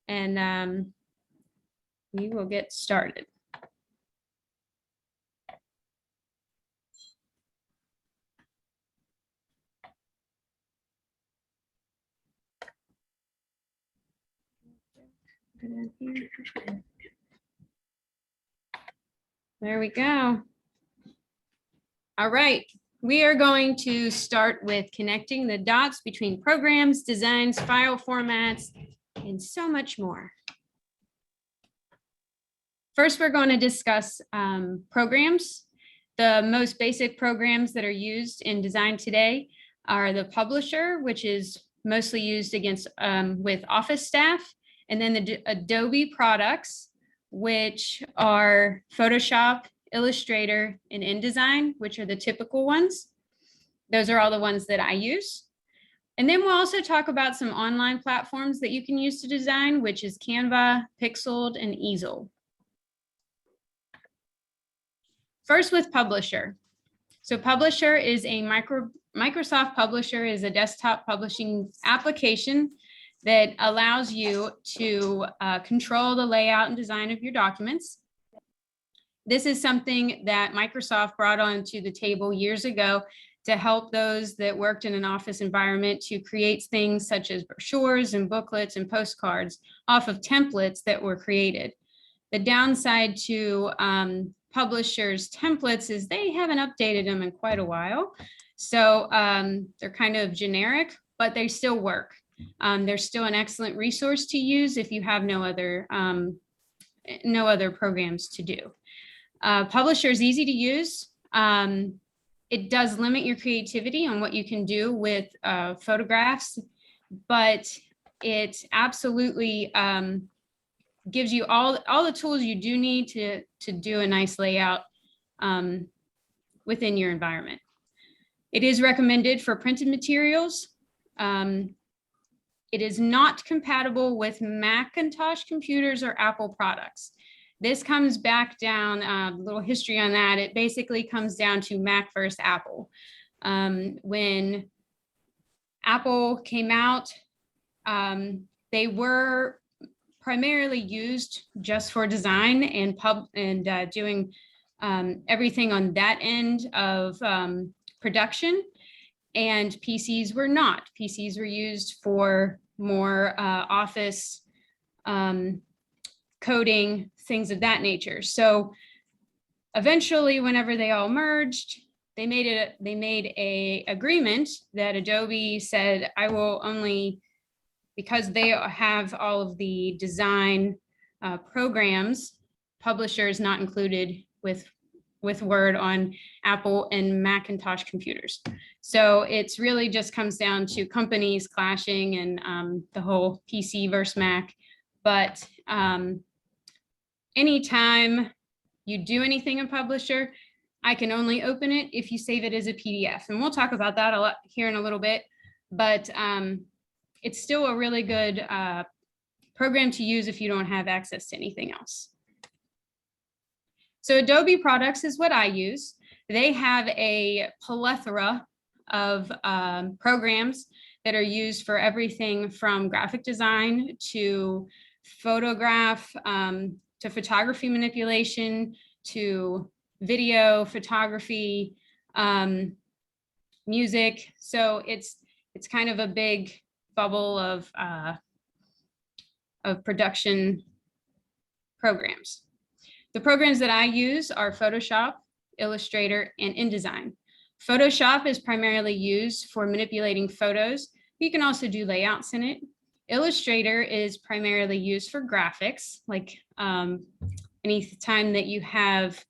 and we will get started. There we go. All right, we are going to start with connecting the dots between programs, designs, file formats, and so much more. First, we're going to discuss programs. The most basic programs that are used in design today are the publisher, which is mostly used with office staff, and then the Adobe products, which are Photoshop, Illustrator, and InDesign, which are the typical ones. Those are all the ones that I use. And then we'll also talk about some online platforms that you can use to design, which is Canva, Pixelled, and Easel. First with Publisher. So Publisher is a Microsoft Publisher is a desktop publishing application that allows you to control the layout and design of your documents. This is something that Microsoft brought onto the table years ago to help those that worked in an office environment to create things such as brochures and booklets and postcards off of templates that were created. The downside to Publisher's templates is they haven't updated them in quite a while. So they're kind of generic, but they still work. They're still an excellent resource to use if you have no other programs to do. Publisher is easy to use. It does limit your creativity on what you can do with photographs, but it absolutely gives you all the tools you do need to do a nice layout within your environment. It is recommended for printed materials. It is not compatible with Macintosh computers or Apple products. This comes back down, a little history on that. It basically comes down to Mac versus Apple. When Apple came out, they were primarily used just for design and doing everything on that end of production, and PCs were not. PCs were used for more office coding, things of that nature. So eventually, whenever they all merged, they made a agreement that Adobe said, I will only, because they have all of the design programs, Publisher is not included with Word on Apple and Macintosh computers. So it's really just comes down to companies clashing and the whole PC versus Mac. But anytime you do anything in Publisher, I can only open it if you save it as a PDF. And we'll talk about that a lot here in a little bit. But it's still a really good program to use if you don't have access to anything else. So Adobe products is what I use. They have a plethora of programs that are used for everything from graphic design to photograph, to photography manipulation, to video, photography, music. So it's kind of a big bubble of production programs. The programs that I use are Photoshop, Illustrator, and InDesign. Photoshop is primarily used for manipulating photos. You can also do layouts in it. Illustrator is primarily used for graphics, like any time that you have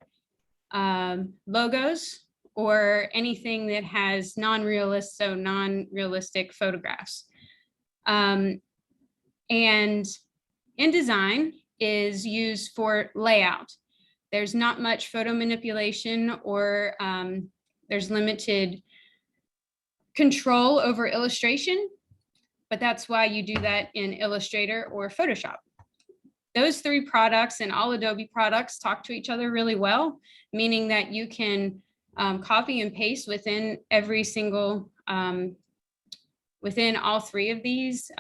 logos or anything that has non-realistic photographs. And InDesign is used for layout. There's not much photo manipulation, or there's limited control over illustration, but that's why you do that in Illustrator or Photoshop. Those three products and all Adobe products talk to each other really well, meaning that you can copy and paste within every single, within all three of these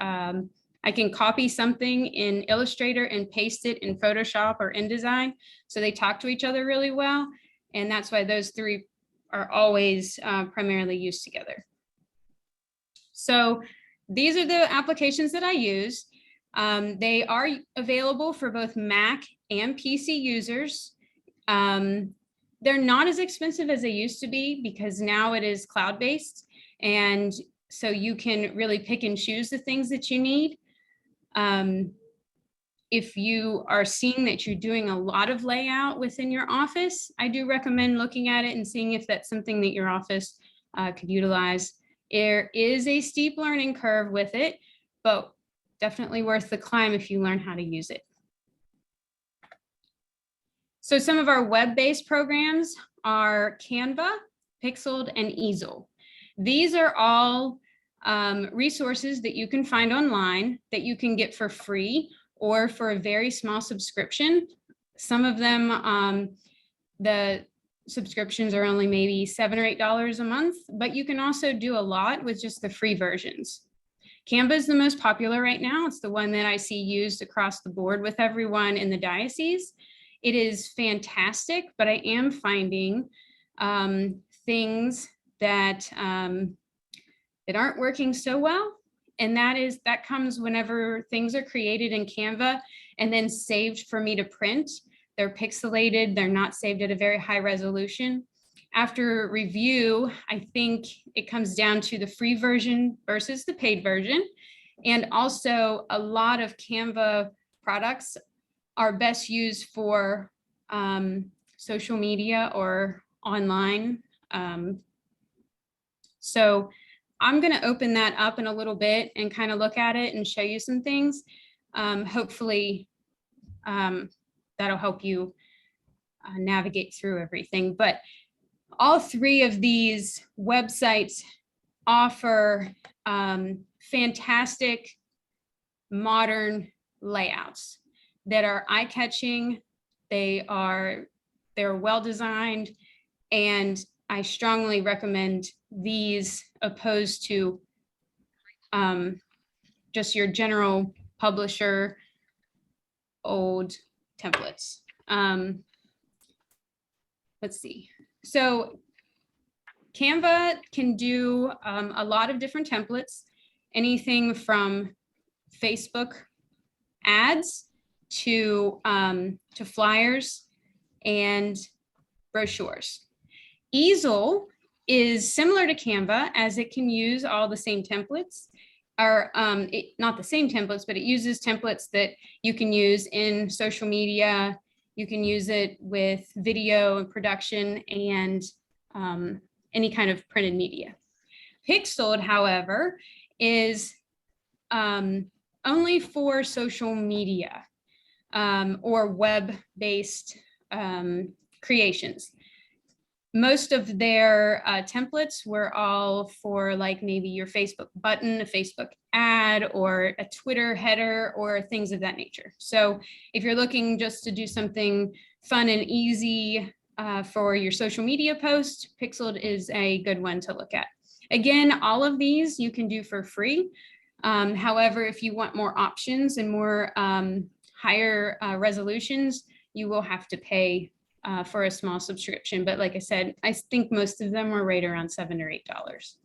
I can copy something in Illustrator and paste it in Photoshop or InDesign. So they talk to each other really well. And that's why those three are always primarily used together. So these are the applications that I use. They are available for both Mac and PC users. They're not as expensive as they used to be because now it is cloud-based. And so you can really pick and choose the things that you need. If you are seeing that you're doing a lot of layout within your office, I do recommend looking at it and seeing if that's something that your office could utilize. There is a steep learning curve with it, but definitely worth the climb if you learn how to use it. So some of our web-based programs are Canva, Pixled, and Easel. These are all resources that you can find online that you can get for free or for a very small subscription. Some of them, the subscriptions are only maybe $7 or $8 a month, but you can also do a lot with just the free versions. Canva is the most popular right now. It's the one that I see used across the board with everyone in the diocese. It is fantastic, but I am finding things that that aren't working so well. And that comes whenever things are created in Canva and then saved for me to print. They're pixelated, they're not saved at a very high resolution. After review, I think it comes down to the free version versus the paid version. And also a lot of Canva products are best used for social media or online. So I'm going to open that up in a little bit and kind of look at it and show you some things. Hopefully that'll help you navigate through everything. But all three of these websites offer fantastic modern layouts that are eye-catching. They're well designed, and I strongly recommend these opposed to just your general publisher old templates. Let's see. So Canva can do a lot of different templates, anything from Facebook ads to flyers and brochures. Easel is similar to Canva as it can use all the same templates, or not the same templates, but it uses templates that you can use in social media. You can use it with video and production and any kind of printed media. Pixeled, however, is only for social media or web-based creations. Most of their templates were all for like maybe your Facebook button, a Facebook ad, or a Twitter header, or things of that nature. So if you're looking just to do something fun and easy for your social media post, Pixeled is a good one to look at. Again, all of these you can do for free. However, if you want more options and more higher resolutions, you will have to pay for a small subscription. But like I said, I think most of them are right around $7 or $8.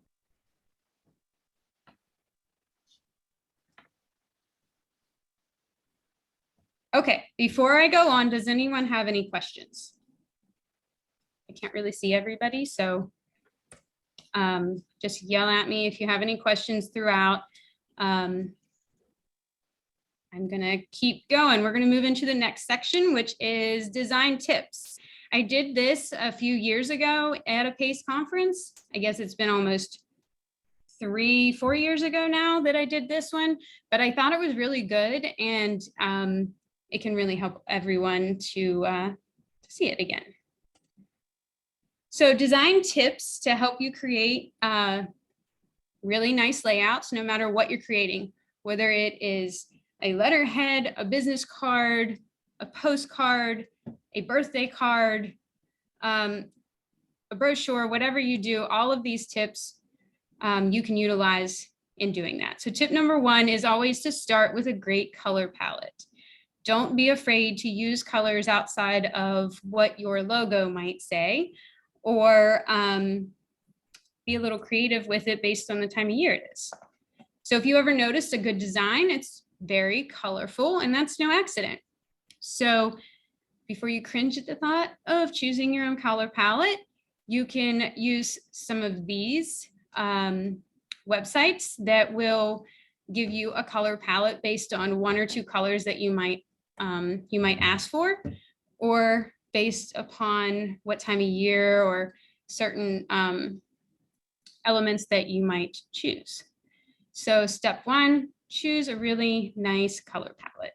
Okay, before I go on, does anyone have any questions? I can't really see everybody, so just yell at me if you have any questions throughout. I'm gonna keep going. We're gonna move into the next section, which is design tips. I did this a few years ago at a PACE conference. I guess it's been almost 3-4 years ago now that I did this one, but I thought it was really good, and it can really help everyone to see it again. So design tips to help you create really nice layouts, no matter what you're creating, whether it is a letterhead, a business card, a postcard, a birthday card, a brochure, whatever you do, all of these tips you can utilize in doing that. So tip number one is always to start with a great color palette. Don't be afraid to use colors outside of what your logo might say, or be a little creative with it based on the time of year it is. So if you ever noticed a good design, it's very colorful, and that's no accident. So before you cringe at the thought of choosing your own color palette, you can use some of these websites that will give you a color palette based on one or two colors that you might ask for, or based upon what time of year or certain elements that you might choose. So step one, choose a really nice color palette.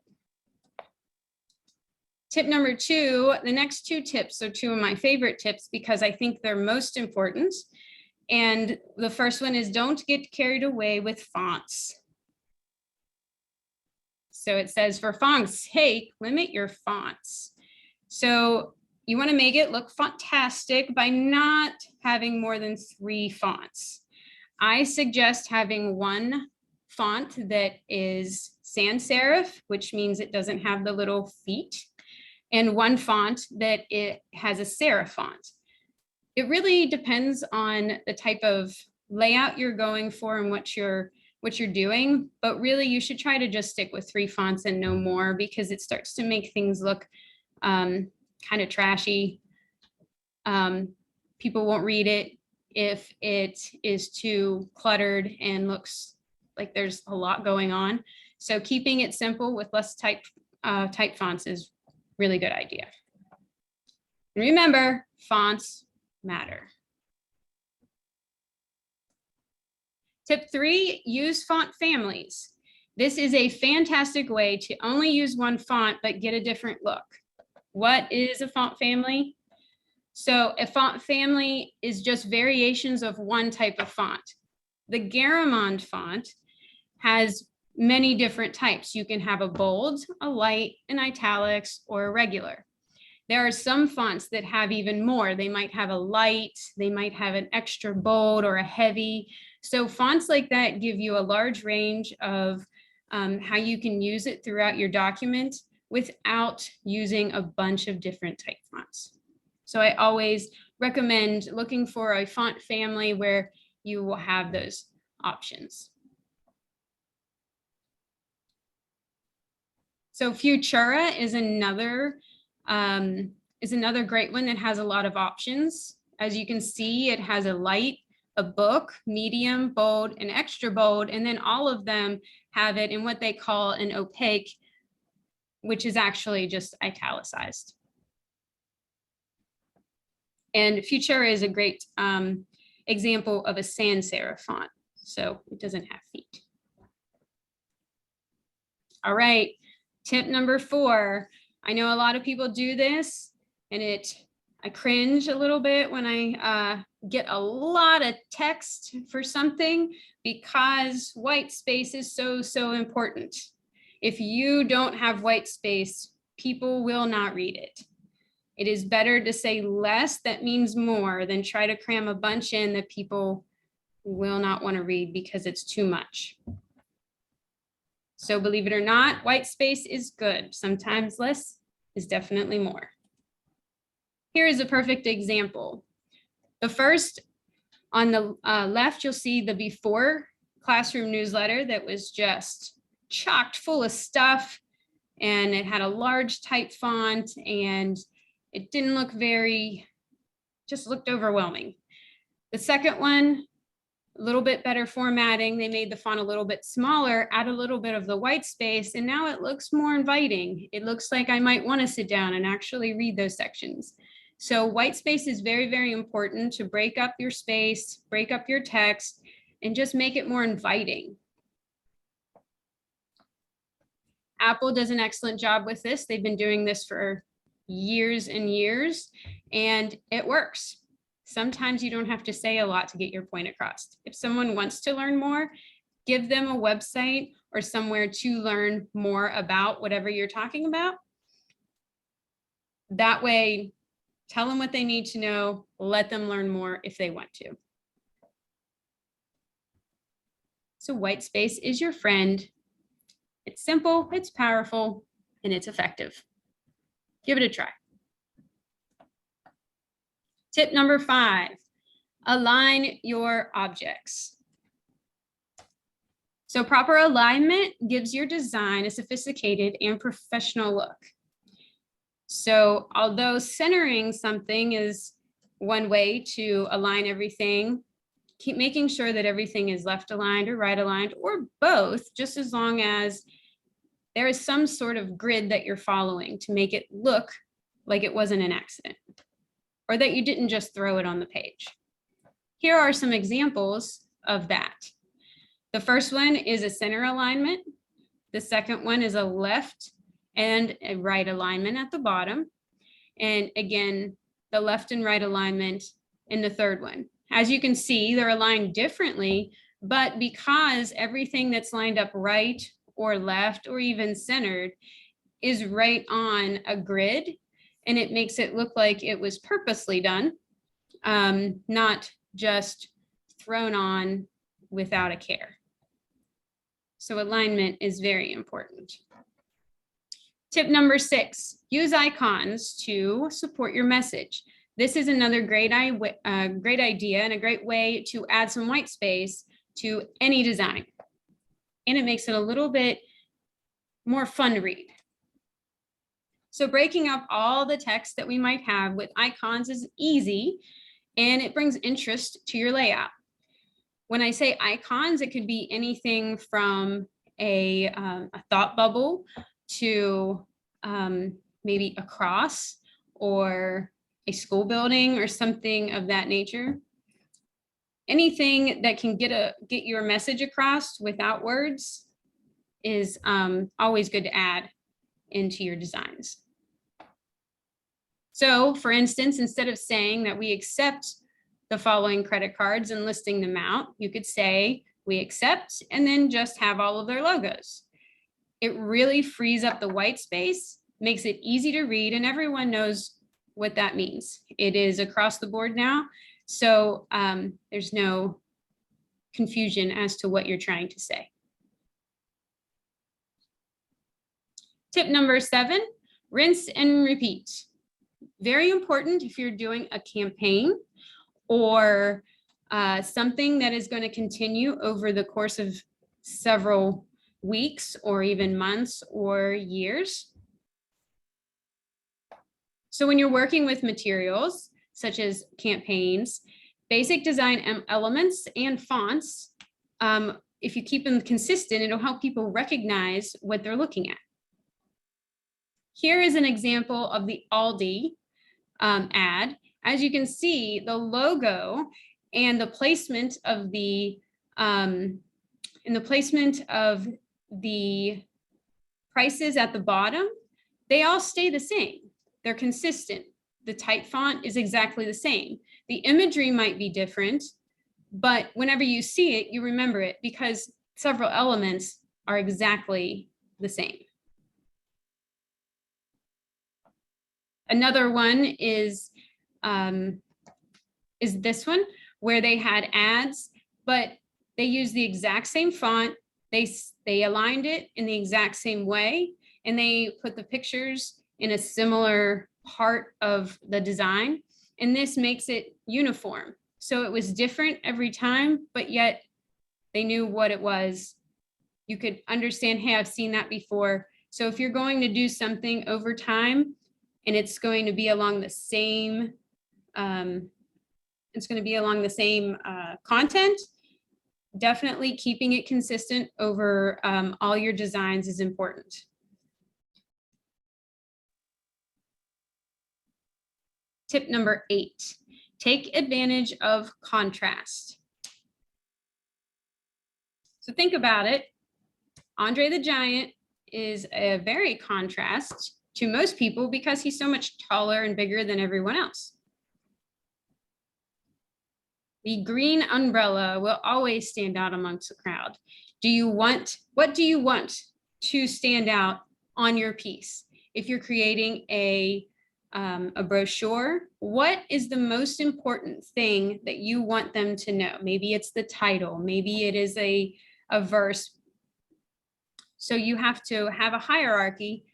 Tip number two, the next two tips are two of my favorite tips because I think they're most important. And the first one is don't get carried away with fonts. So it says for fonts, hey, limit your fonts. So you want to make it look fantastic by not having more than 3 fonts. I suggest having one font that is sans serif, which means it doesn't have the little feet, and one font that it has a serif font. It really depends on the type of layout you're going for and what you're doing, but really you should try to just stick with 3 fonts and no more, because it starts to make things look kind of trashy. People won't read it if it is too cluttered and looks like there's a lot going on. So keeping it simple with less type fonts is really good idea. And remember, fonts matter. Tip 3, use font families. This is a fantastic way to only use one font but get a different look. What is a font family? So a font family is just variations of one type of font. The Garamond font has many different types. You can have a bold, a light, an italics, or a regular. There are some fonts that have even more. They might have a light, they might have an extra bold or a heavy. So fonts like that give you a large range of how you can use it throughout your document without using a bunch of different type fonts. So I always recommend looking for a font family where you will have those options. So Futura is another great one that has a lot of options. As you can see, it has a light, a book, medium, bold, and extra bold, and then all of them have it in what they call an opaque, which is actually just italicized. And Futura is a great example of a sans serif font, so it doesn't have feet. All right, tip number 4. I know a lot of people do this, and I cringe a little bit when I get a lot of text for something, because white space is so important. If you don't have white space, people will not read it. It is better to say less that means more than try to cram a bunch in that people will not want to read because it's too much. So believe it or not, white space is good. Sometimes less is definitely more. Here is a perfect example. The first, on the left, you'll see the before classroom newsletter that was just chocked full of stuff, and it had a large type font, and it didn't look just looked overwhelming. The second one, a little bit better formatting. They made the font a little bit smaller, add a little bit of the white space, and now it looks more inviting. It looks like I might want to sit down and actually read those sections. So white space is very important to break up your space, break up your text, and just make it more inviting. Apple does an excellent job with this. They've been doing this for years and years, and it works. Sometimes you don't have to say a lot to get your point across. If someone wants to learn more, give them a website or somewhere to learn more about whatever you're talking about. That way, tell them what they need to know, let them learn more if they want to. So white space is your friend. It's simple, it's powerful, and it's effective. Give it a try. Tip number 5, align your objects. So proper alignment gives your design a sophisticated and professional look. So although centering something is one way to align everything, keep making sure that everything is left aligned or right aligned or both, just as long as there is some sort of grid that you're following to make it look like it wasn't an accident or that you didn't just throw it on the page. Here are some examples of that. The first one is a center alignment. The second one is a left and a right alignment at the bottom. And again, the left and right alignment in the third one. As you can see, they're aligned differently, but because everything that's lined up right or left or even centered is right on a grid, and it makes it look like it was purposely done, not just thrown on without a care. So alignment is very important. Tip number 6, use icons to support your message. This is another great idea and a great way to add some white space to any design. And it makes it a little bit more fun to read. So breaking up all the text that we might have with icons is easy, and it brings interest to your layout. When I say icons, it could be anything from a thought bubble to maybe a cross or a school building or something of that nature. Anything that can get your message across without words is always good to add into your designs. So for instance, instead of saying that we accept the following credit cards and listing them out, you could say we accept and then just have all of their logos. It really frees up the white space, makes it easy to read, and everyone knows what that means. It is across the board now, so there's no confusion as to what you're trying to say. Tip number 7, rinse and repeat. Very important if you're doing a campaign or something that is going to continue over the course of several weeks or even months or years. So when you're working with materials such as campaigns, basic design elements and fonts, if you keep them consistent, it'll help people recognize what they're looking at. Here is an example of the Aldi ad. As you can see, the logo and the placement of the prices at the bottom, they all stay the same. They're consistent. The type font is exactly the same. The imagery might be different, but whenever you see it, you remember it because several elements are exactly the same. Another one is this one, where they had ads, but they used the exact same font. They aligned it in the exact same way, and they put the pictures in a similar part of the design. And this makes it uniform. So it was different every time, but yet they knew what it was. You could understand, hey, I've seen that before. So if you're going to do something over time and it's going to be along the same, content, definitely keeping it consistent over all your designs is important. Tip number 8, take advantage of contrast. So think about it. Andre the Giant is a very contrast to most people because he's so much taller and bigger than everyone else. The green umbrella will always stand out amongst the crowd. What do you want to stand out on your piece? If you're creating a brochure, what is the most important thing that you want them to know? Maybe it's the title, maybe it is a verse. So you have to have a hierarchy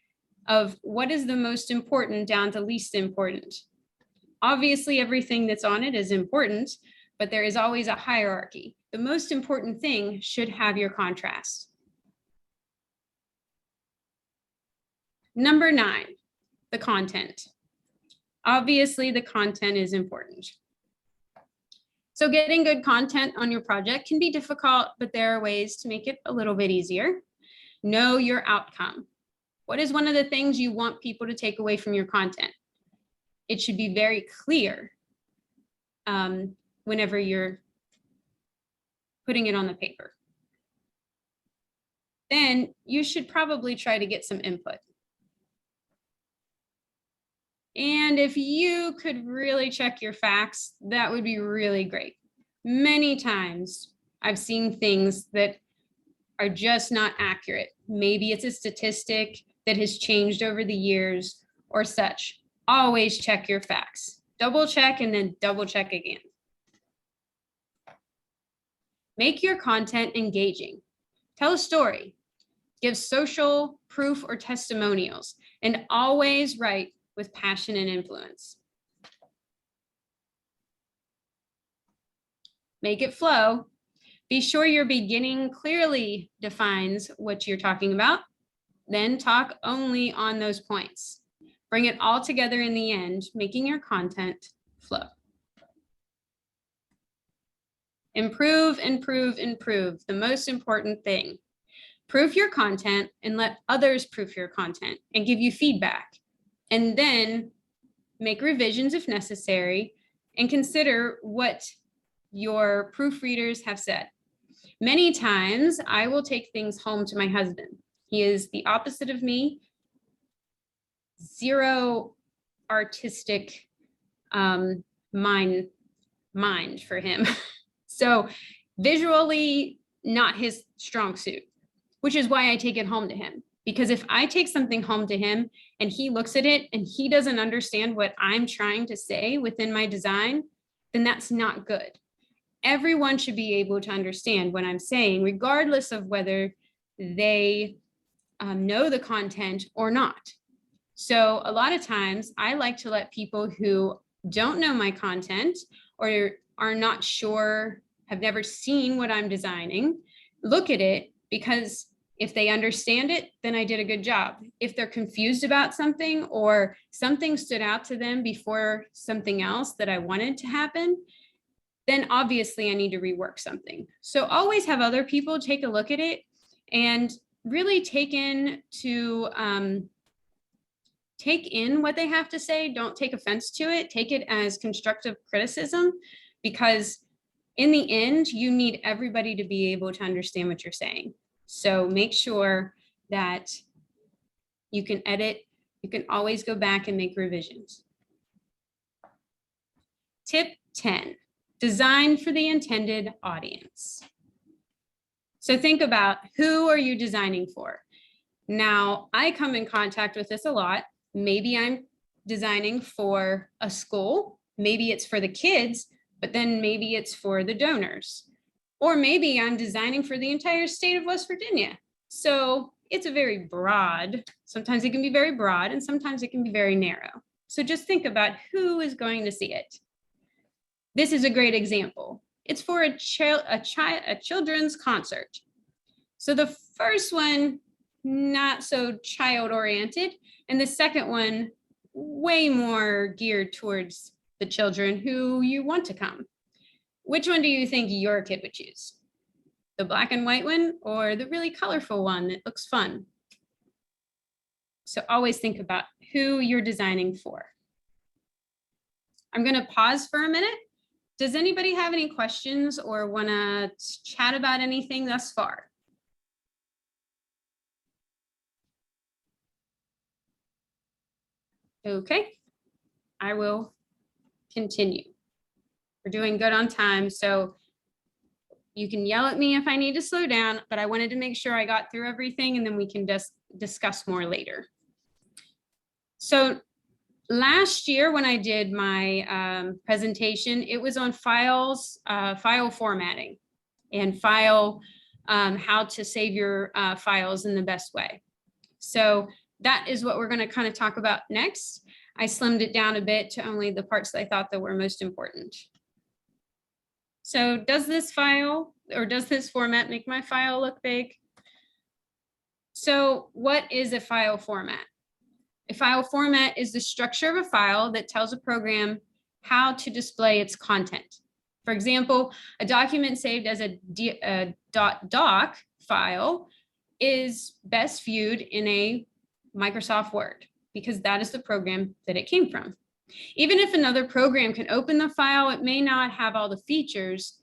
of what is the most important down to least important. Obviously, everything that's on it is important, but there is always a hierarchy. The most important thing should have your contrast. Number 9, the content. Obviously, the content is important. So getting good content on your project can be difficult, but there are ways to make it a little bit easier. Know your outcome. What is one of the things you want people to take away from your content? It should be very clear whenever you're putting it on the paper. Then you should probably try to get some input. And if you could really check your facts, that would be really great. Many times I've seen things that are just not accurate. Maybe it's a statistic that has changed over the years or such. Always check your facts. Double check and then double check again. Make your content engaging. Tell a story. Give social proof or testimonials, and always write with passion and influence. Make it flow. Be sure your beginning clearly defines what you're talking about. Then talk only on those points. Bring it all together in the end, making your content flow. Improve, improve, improve. The most important thing. Proof your content and let others proof your content and give you feedback. And then make revisions if necessary and consider what your proofreaders have said. Many times I will take things home to my husband. He is the opposite of me. Zero artistic mind for him. So visually, not his strong suit, which is why I take it home to him. Because if I take something home to him and he looks at it and he doesn't understand what I'm trying to say within my design, then that's not good. Everyone should be able to understand what I'm saying, regardless of whether they know the content or not. So a lot of times I like to let people who don't know my content or are not sure, have never seen what I'm designing, look at it, because if they understand it, then I did a good job. If they're confused about something or something stood out to them before something else that I wanted to happen, then obviously I need to rework something. So always have other people take a look at it and really take in what they have to say. Don't take offense to it. Take it as constructive criticism, because in the end, you need everybody to be able to understand what you're saying. So make sure that you can edit. You can always go back and make revisions. Tip 10, design for the intended audience. So think about, who are you designing for? Now, I come in contact with this a lot. Maybe I'm designing for a school. Maybe it's for the kids, but then maybe it's for the donors. Or maybe I'm designing for the entire state of West Virginia. So it's a very broad, sometimes it can be very broad and sometimes it can be very narrow. So just think about who is going to see it. This is a great example. It's for a children's concert. So the first one, not so child-oriented, and the second one, way more geared towards the children who you want to come. Which one do you think your kid would choose? The black and white one or the really colorful one that looks fun? So always think about who you're designing for. I'm going to pause for a minute. Does anybody have any questions or want to chat about anything thus far? Okay, I will continue. We're doing good on time, so you can yell at me if I need to slow down, but I wanted to make sure I got through everything and then we can just discuss more later. So last year when I did my presentation, it was on file formatting and file how to save your files in the best way. So that is what we're going to kind of talk about next. I slimmed it down a bit to only the parts that I thought that were most important. So does this file or does this format make my file look big? So what is a file format? A file format is the structure of a file that tells a program how to display its content. For example, a document saved as a .doc file is best viewed in a Microsoft Word because that is the program that it came from. Even if another program can open the file, it may not have all the features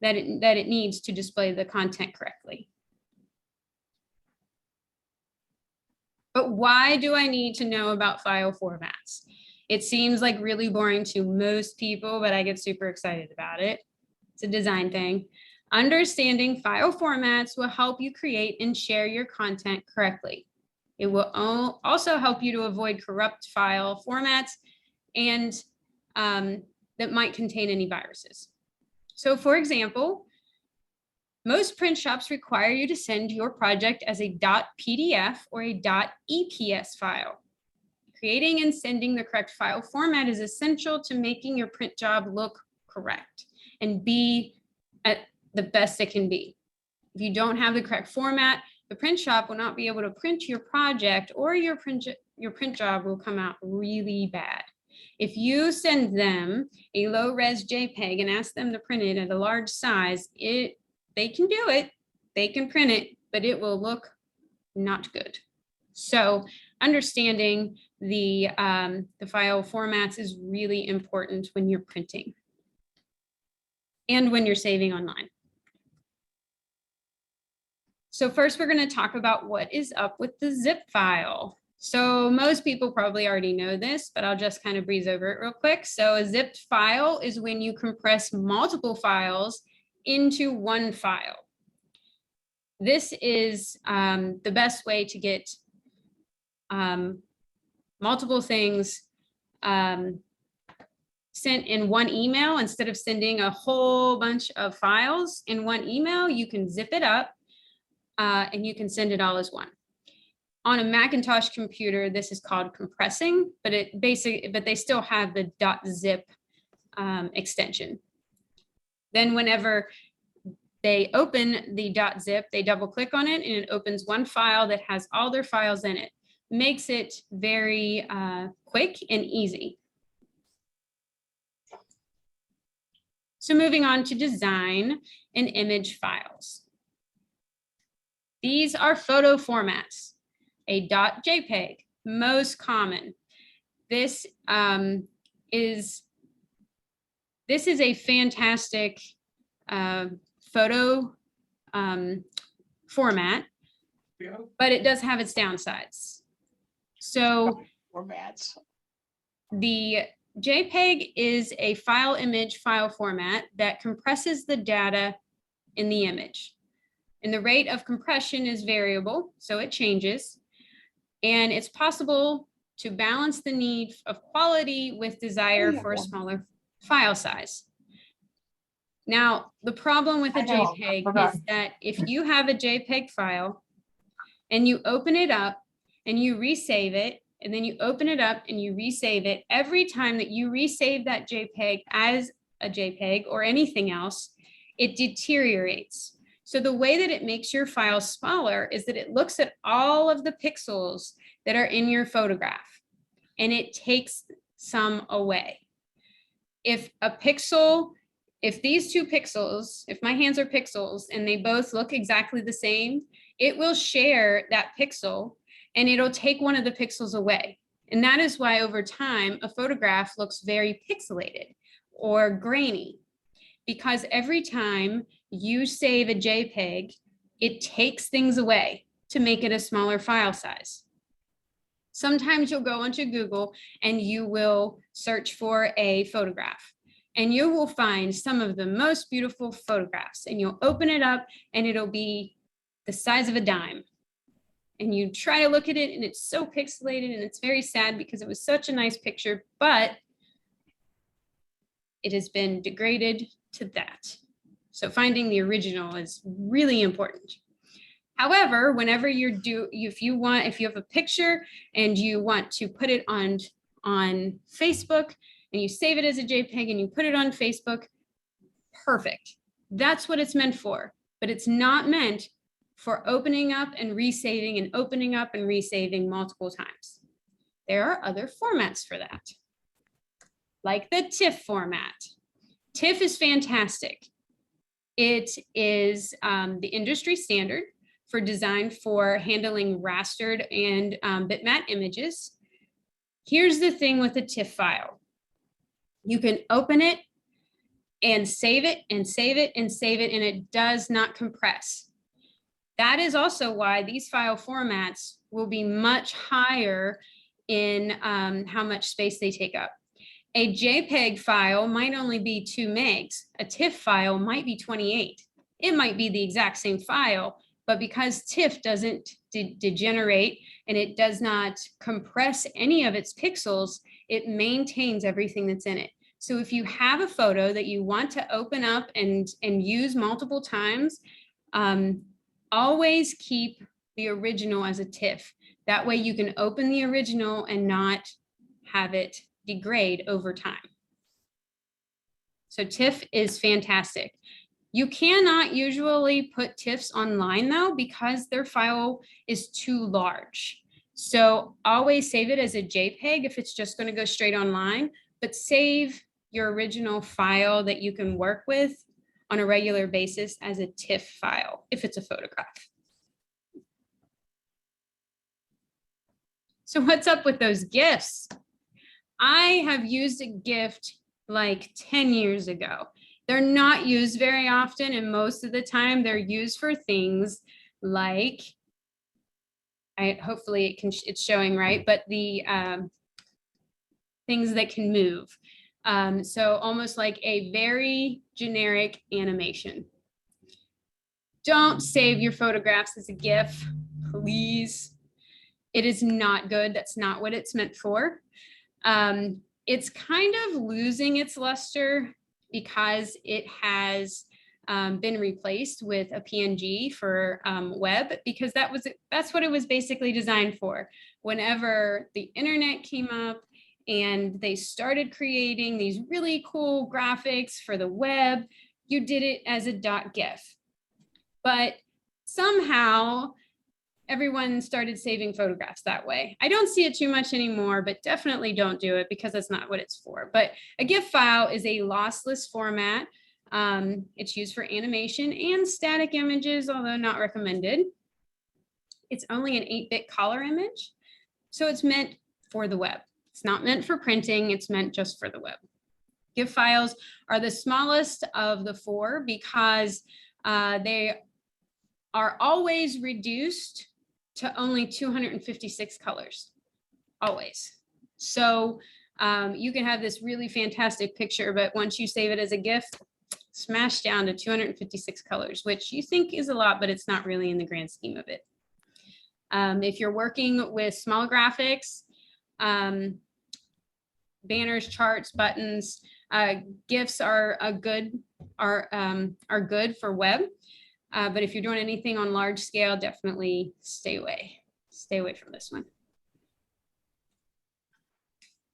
that it needs to display the content correctly. But why do I need to know about file formats? It seems like really boring to most people, but I get super excited about it. It's a design thing. Understanding file formats will help you create and share your content correctly. It will also help you to avoid corrupt file formats and that might contain any viruses. So for example, most print shops require you to send your project as a .pdf or a .eps file. Creating and sending the correct file format is essential to making your print job look correct and be at the best it can be. If you don't have the correct format, the print shop will not be able to print your project, or your print job will come out really bad. If you send them a low-res JPEG and ask them to print it at a large size, they can do it, they can print it, but it will look not good. So understanding the file formats is really important when you're printing and when you're saving online. So first, we're going to talk about what is up with the zip file. So most people probably already know this, but I'll just kind of breeze over it real quick. So a zipped file is when you compress multiple files into one file. This is the best way to get multiple things sent in one email. Instead of sending a whole bunch of files in one email, you can zip it up and you can send it all as one. On a Macintosh computer, this is called compressing, but they still have the .zip extension. Then whenever they open the .zip, they double click on it and it opens one file that has all their files in it. Makes it very quick and easy. So moving on to design and image files. These are photo formats. A .jpeg, most common. This is a fantastic photo format, but it does have its downsides. So formats. The JPEG is a file image file format that compresses the data in the image. And the rate of compression is variable, so it changes. And it's possible to balance the need of quality with desire for a smaller file size. Now, the problem with a JPEG is that if you have a JPEG file and you open it up and you resave it, and then you open it up and you resave it, every time that you resave that JPEG as a JPEG or anything else, it deteriorates. So the way that it makes your file smaller is that it looks at all of the pixels that are in your photograph and it takes some away. If these two pixels, if my hands are pixels and they both look exactly the same, it will share that pixel and it'll take one of the pixels away. And that is why over time, a photograph looks very pixelated or grainy, because every time you save a JPEG, it takes things away to make it a smaller file size. Sometimes you'll go onto Google and you will search for a photograph and you will find some of the most beautiful photographs and you'll open it up and it'll be the size of a dime. And you try to look at it and it's so pixelated and it's very sad because it was such a nice picture, but it has been degraded to that. So finding the original is really important. However, whenever if you have a picture and you want to put it on Facebook and you save it as a JPEG and you put it on Facebook, perfect. That's what it's meant for, but it's not meant for opening up and resaving and opening up and resaving multiple times. There are other formats for that, like the TIFF format. TIFF is fantastic. It is the industry standard for design for handling rastered and bitmap images. Here's the thing with a TIFF file. You can open it and save it and save it and save it, and it does not compress. That is also why these file formats will be much higher in how much space they take up. A JPEG file might only be 2 megs. A TIFF file might be 28. It might be the exact same file, but because TIFF doesn't degenerate and it does not compress any of its pixels, it maintains everything that's in it. So if you have a photo that you want to open up and use multiple times, always keep the original as a TIFF. That way you can open the original and not have it degrade over time. So TIFF is fantastic. You cannot usually put TIFFs online though, because their file is too large. So always save it as a JPEG if it's just going to go straight online, but save your original file that you can work with on a regular basis as a TIFF file if it's a photograph. So what's up with those GIFs? I have used a GIF like 10 years ago. They're not used very often, and most of the time they're used for things like, hopefully it's showing right, but the things that can move. So almost like a very generic animation. Don't save your photographs as a GIF, please. It is not good. That's not what it's meant for. It's kind of losing its luster because it has been replaced with a PNG for web, because that's what it was basically designed for. Whenever the internet came up and they started creating these really cool graphics for the web, you did it as a .gif. But somehow everyone started saving photographs that way. I don't see it too much anymore, but definitely don't do it because that's not what it's for. But a GIF file is a lossless format. It's used for animation and static images, although not recommended. It's only an 8-bit color image, so it's meant for the web. It's not meant for printing, it's meant just for the web. GIF files are the smallest of the 4 because they are always reduced to only 256 colors, always. So you can have this really fantastic picture, but once you save it as a GIF, smash down to 256 colors, which you think is a lot, but it's not really in the grand scheme of it. If you're working with small graphics, banners, charts, buttons, GIFs are good for web. But if you're doing anything on large scale, definitely stay away. Stay away from this one.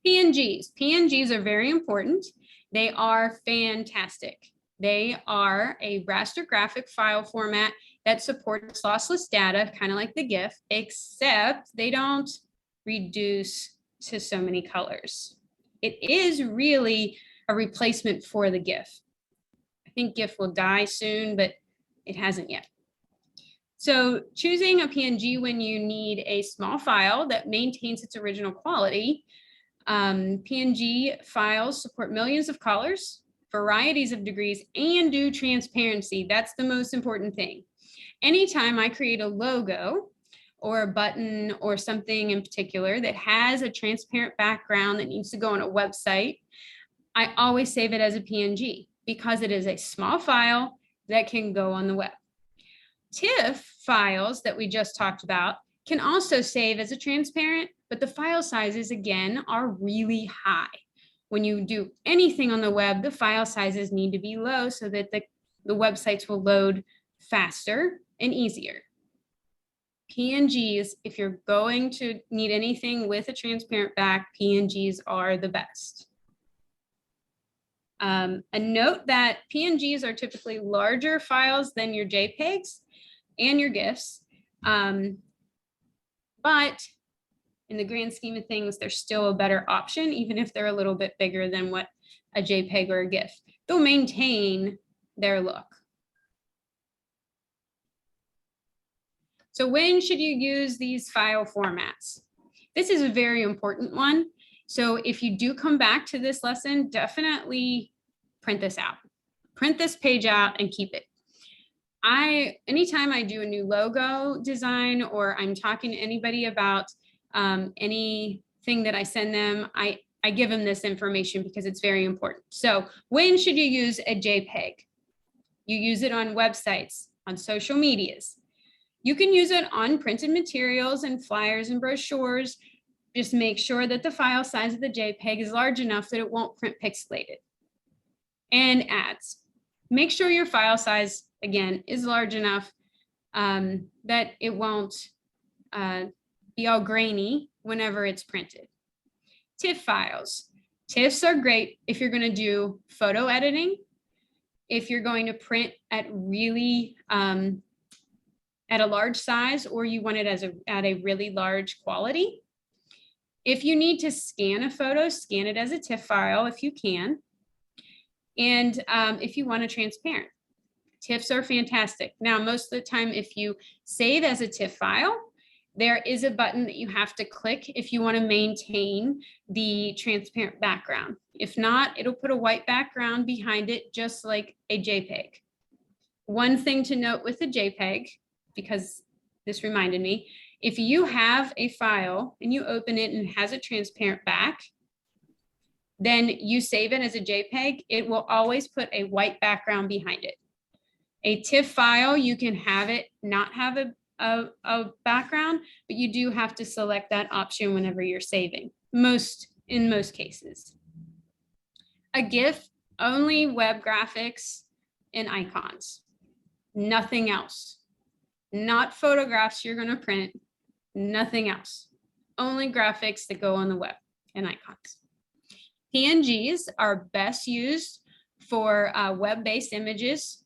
PNGs. PNGs are very important. They are fantastic. They are a raster graphic file format that supports lossless data, kind of like the GIF, except they don't reduce to so many colors. It is really a replacement for the GIF. I think GIF will die soon, but it hasn't yet. So choosing a PNG when you need a small file that maintains its original quality. PNG files support millions of colors, varieties of degrees, and do transparency. That's the most important thing. Anytime I create a logo or a button or something in particular that has a transparent background that needs to go on a website, I always save it as a PNG because it is a small file that can go on the web. TIFF files that we just talked about can also save as a transparent, but the file sizes, again, are really high. When you do anything on the web, the file sizes need to be low so that the websites will load faster and easier. PNGs, if you're going to need anything with a transparent back, PNGs are the best. A note that PNGs are typically larger files than your JPEGs and your GIFs, but in the grand scheme of things, they're still a better option, even if they're a little bit bigger than what a JPEG or a GIF. They'll maintain their look. So when should you use these file formats? This is a very important one. So if you do come back to this lesson, definitely print this out. Print this page out and keep it. Anytime I do a new logo design or I'm talking to anybody about anything that I send them, I give them this information because it's very important. So when should you use a JPEG? You use it on websites, on social medias. You can use it on printed materials and flyers and brochures. Just make sure that the file size of the JPEG is large enough that it won't print pixelated. And ads. Make sure your file size, again, is large enough that it won't be all grainy whenever it's printed. TIFF files. TIFFs are great if you're going to do photo editing, if you're going to print at really at a large size, or you want it at a really large quality. If you need to scan a photo, scan it as a TIFF file if you can. And if you want a transparent, TIFFs are fantastic. Now, most of the time, if you save as a TIFF file, there is a button that you have to click if you want to maintain the transparent background. If not, it'll put a white background behind it, just like a JPEG. One thing to note with a JPEG, because this reminded me, if you have a file and you open it and it has a transparent back, then you save it as a JPEG, it will always put a white background behind it. A TIFF file, you can have it not have a background, but you do have to select that option whenever you're saving, in most cases. A GIF, only web graphics and icons, nothing else. Not photographs you're gonna print, nothing else. Only graphics that go on the web and icons. PNGs are best used for web-based images,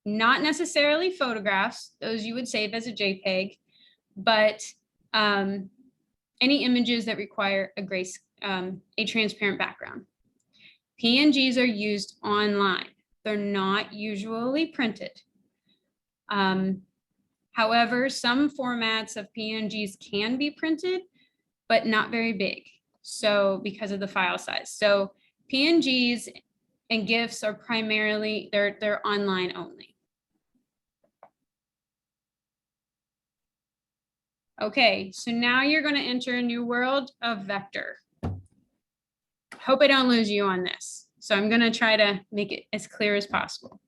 not necessarily photographs, those you would save as a JPEG, but any images that require a transparent background. PNGs are used online. They're not usually printed. However, some formats of PNGs can be printed, but not very big. So because of the file size. So PNGs and GIFs are primarily, they're online only. Okay, so now you're going to enter a new world of vector. Hope I don't lose you on this. So I'm going to try to make it as clear as possible.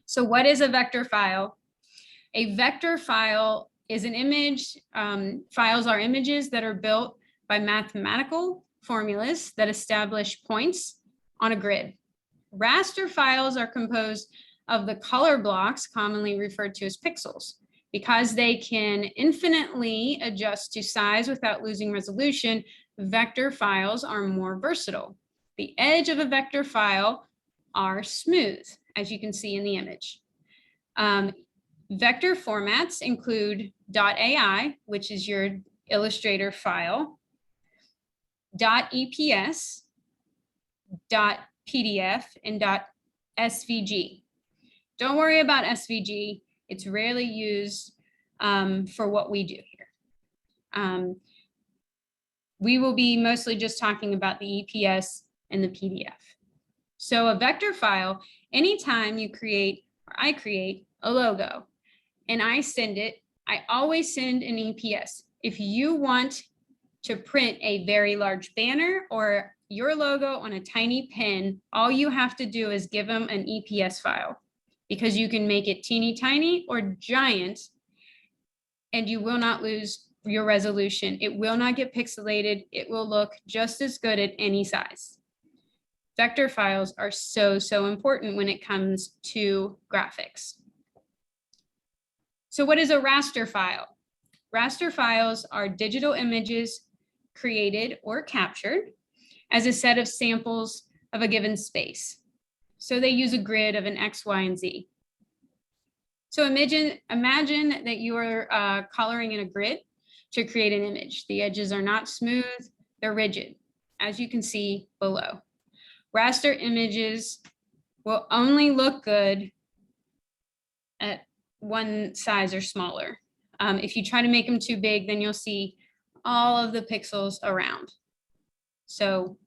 So what is a vector file? A vector file is an image. Files are images that are built by mathematical formulas that establish points on a grid. Raster files are composed of the color blocks, commonly referred to as pixels. Because they can infinitely adjust to size without losing resolution, vector files are more versatile. The edge of a vector file are smooth, as you can see in the image. Vector formats include .ai, which is your Illustrator file, .eps, .pdf, and .svg. Don't worry about SVG. It's rarely used for what we do here. We will be mostly just talking about the EPS and the PDF. So a vector file, anytime you create, or I create a logo and I send it, I always send an EPS. If you want to print a very large banner or your logo on a tiny pen, all you have to do is give them an EPS file, because you can make it teeny tiny or giant and you will not lose your resolution. It will not get pixelated. It will look just as good at any size. Vector files are so important when it comes to graphics. So what is a raster file? Raster files are digital images created or captured as a set of samples of a given space. So they use a grid of an X, Y, and Z. So imagine that you are coloring in a grid to create an image. The edges are not smooth, they're rigid, as you can see below. Raster images will only look good at one size or smaller. If you try to make them too big, then you'll see all of the pixels around. So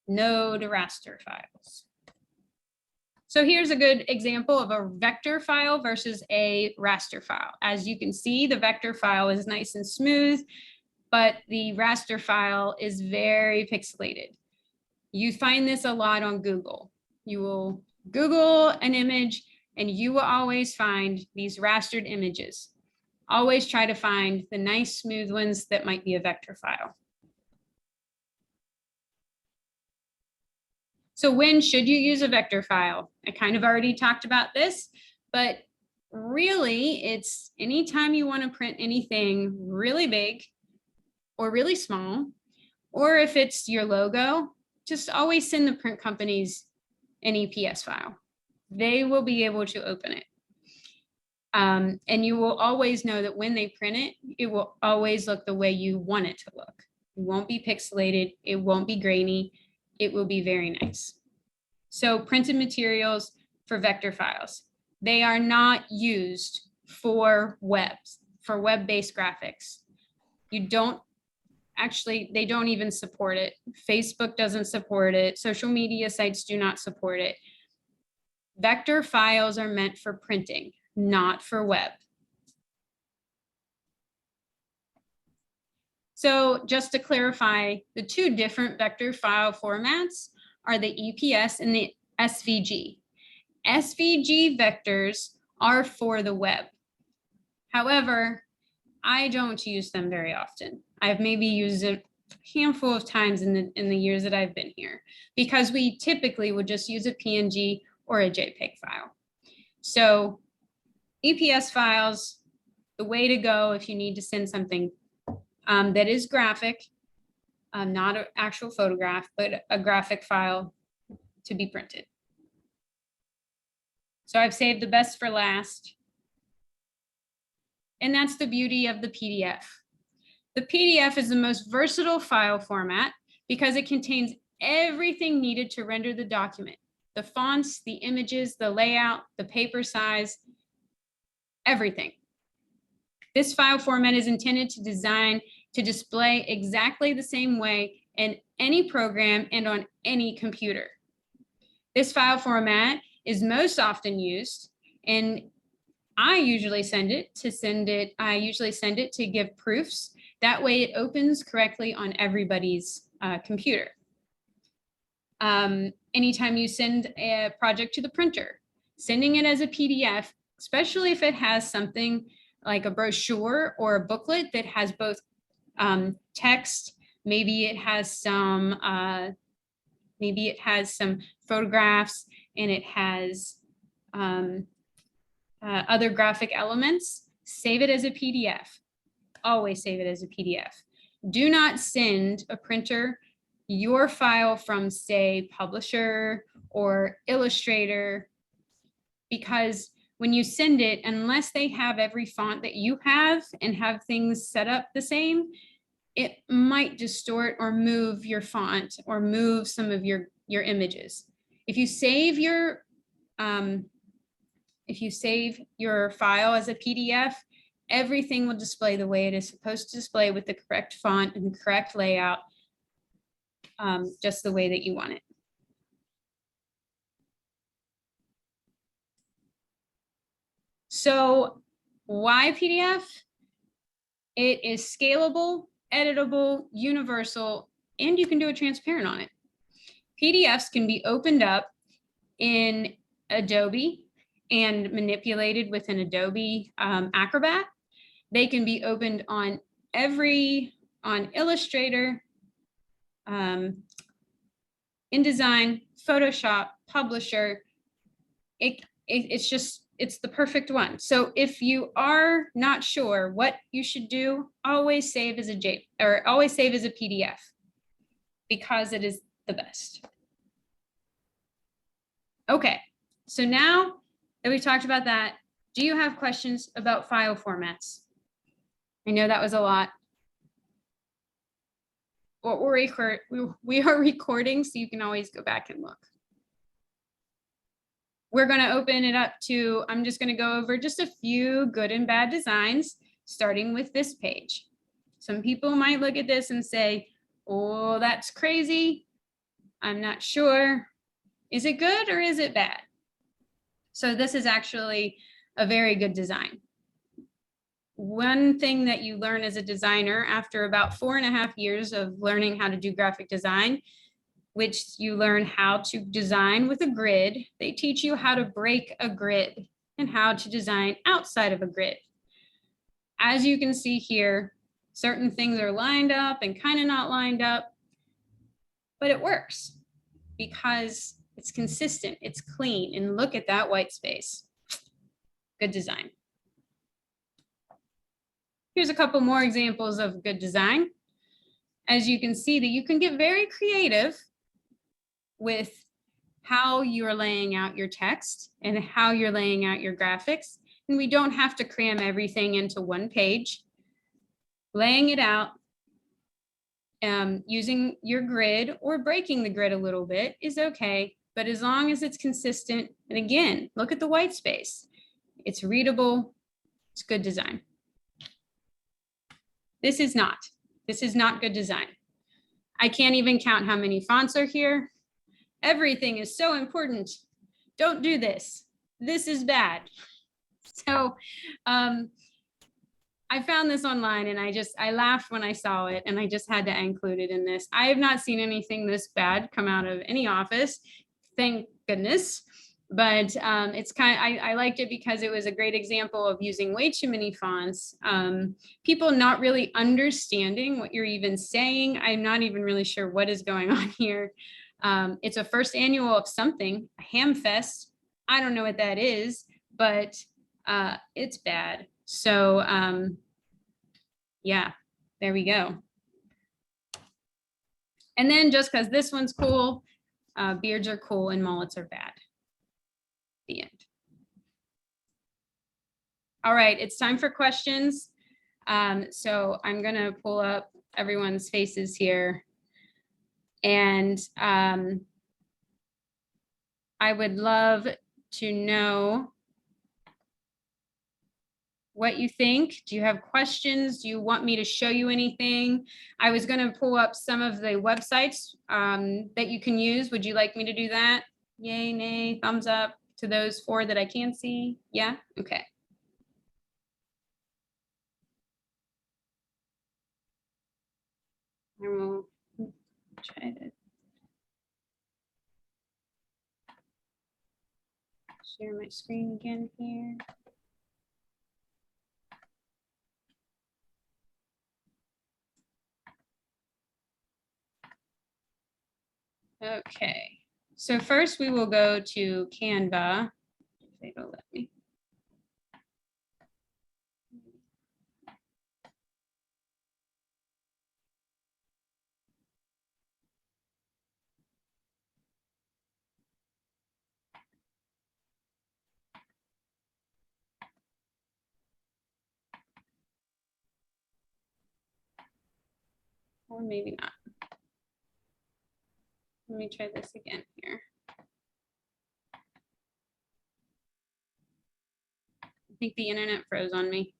no to raster files. So here's a good example of a vector file versus a raster file. As you can see, the vector file is nice and smooth, but the raster file is very pixelated. You find this a lot on Google. You will Google an image and you will always find these rastered images. Always try to find the nice smooth ones that might be a vector file. So when should you use a vector file? I kind of already talked about this, but really it's anytime you want to print anything really big or really small, or if it's your logo, just always send the print companies an EPS file. They will be able to open it. And you will always know that when they print it, it will always look the way you want it to look. It won't be pixelated, it won't be grainy, it will be very nice. So printed materials for vector files. They are not used for web-based graphics. You don't actually, they don't even support it. Facebook doesn't support it. Social media sites do not support it. Vector files are meant for printing, not for web. So just to clarify, the two different vector file formats are the EPS and the SVG. SVG vectors are for the web. However, I don't use them very often. I've maybe used it a handful of times in the years that I've been here, because we typically would just use a PNG or a JPEG file. So EPS files, the way to go if you need to send something that is graphic, not an actual photograph, but a graphic file to be printed. So I've saved the best for last. And that's the beauty of the PDF. The PDF is the most versatile file format because it contains everything needed to render the document. The fonts, the images, the layout, the paper size, everything. This file format is intended to display exactly the same way in any program and on any computer. This file format is most often used, and I usually send it to give proofs. That way it opens correctly on everybody's computer. Anytime you send a project to the printer, sending it as a PDF, especially if it has something like a brochure or a booklet that has both text, maybe it has some photographs, and it has other graphic elements, save it as a PDF. Always save it as a PDF. Do not send a printer your file from, say, Publisher or Illustrator, because when you send it, unless they have every font that you have and have things set up the same, it might distort or move your font or move some of your images. If you save your file as a PDF, everything will display the way it is supposed to display with the correct font and the correct layout, just the way that you want it. So why PDF? It is scalable, editable, universal, and you can do a transparent on it. PDFs can be opened up in Adobe and manipulated with an Adobe Acrobat. They can be opened on Illustrator, InDesign, Photoshop, Publisher, it's the perfect one. So if you are not sure what you should do, always save as a always save as a PDF, because it is the best. Okay, so now that we've talked about that, do you have questions about file formats? I know that was a lot. What we are recording, so you can always go back and look. We're going to open it up to, I'm just going to go over just a few good and bad designs, starting with this page. Some people might look at this and say, oh, that's crazy. I'm not sure. Is it good or is it bad? So this is actually a very good design. One thing that you learn as a designer after about 4.5 years of learning how to do graphic design, which you learn how to design with a grid. They teach you how to break a grid and how to design outside of a grid. As you can see here, certain things are lined up and kind of not lined up, but it works because it's consistent, it's clean, and look at that white space. Good design. Here's a couple more examples of good design. As you can see, that you can get very creative with how you're laying out your text and how you're laying out your graphics. And we don't have to cram everything into one page. Laying it out, using your grid or breaking the grid a little bit is okay, but as long as it's consistent, and again, look at the white space. It's readable, it's good design. This is not good design. I can't even count how many fonts are here. Everything is so important. Don't do this. This is bad. So I found this online and I laughed when I saw it, and I just had to include it in this. I have not seen anything this bad come out of any office, thank goodness. But it's I liked it because it was a great example of using way too many fonts. People not really understanding what you're even saying. I'm not even really sure what is going on here. It's a first annual of something, a ham fest. I don't know what that is, but it's bad. So yeah, there we go. And then just because this one's cool, beards are cool and mullets are bad. The end. All right, it's time for questions. So I'm gonna pull up everyone's faces here. And I would love to know what you think. Do you have questions? Do you want me to show you anything? I was going to pull up some of the websites that you can use. Would you like me to do that? Yay, nay, thumbs up to those 4 that I can see. Yeah, okay. I will try to share my screen again here. Okay, so first we will go to Canva. If they don't let me. Or maybe not. Let me try this again here. I think the internet froze on me.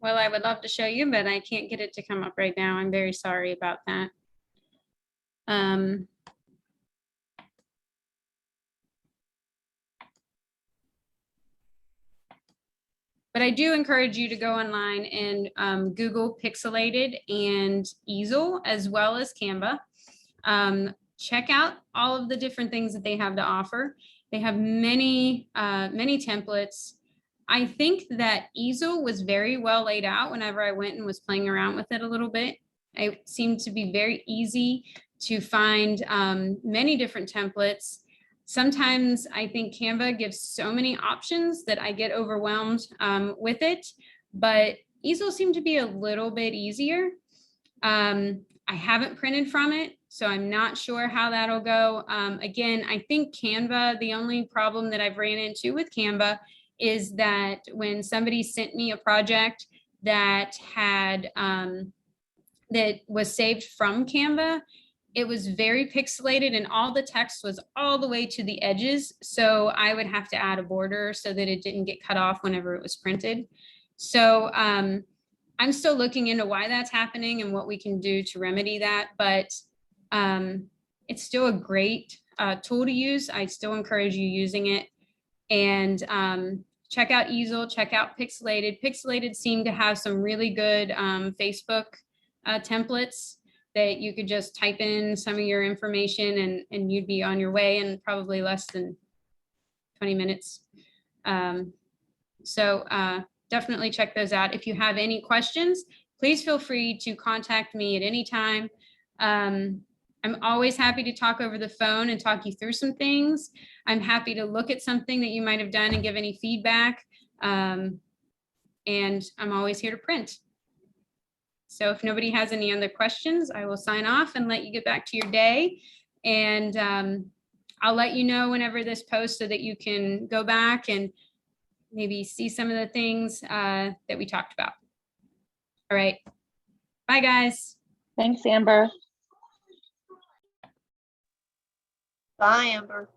Well, I would love to show you, but I can't get it to come up right now. I'm very sorry about that. But I do encourage you to go online and Google Pixelated and Easel as well as Canva. Check out all of the different things that they have to offer. They have many templates. I think that Easel was very well laid out whenever I went and was playing around with it a little bit. It seemed to be very easy to find many different templates. Sometimes I think Canva gives so many options that I get overwhelmed with it, but Easel seemed to be a little bit easier. I haven't printed from it, so I'm not sure how that'll go. Again, I think Canva, the only problem that I've ran into with Canva is that when somebody sent me a project that had that was saved from Canva, it was very pixelated and all the text was all the way to the edges. So I would have to add a border so that it didn't get cut off whenever it was printed. So I'm still looking into why that's happening and what we can do to remedy that, but it's still a great tool to use. I still encourage you using it. And check out Easel, check out Pixelated. Pixelated seemed to have some really good Facebook templates that you could just type in some of your information and you'd be on your way in probably less than 20 minutes. Definitely check those out. If you have any questions, please feel free to contact me at any time. I'm always happy to talk over the phone and talk you through some things. I'm happy to look at something that you might have done and give any feedback. And I'm always here to print. So if nobody has any other questions, I will sign off and let you get back to your day. And I'll let you know whenever this posts so that you can go back and maybe see some of the things that we talked about. All right. Bye, guys. Thanks, Amber. Bye, Amber.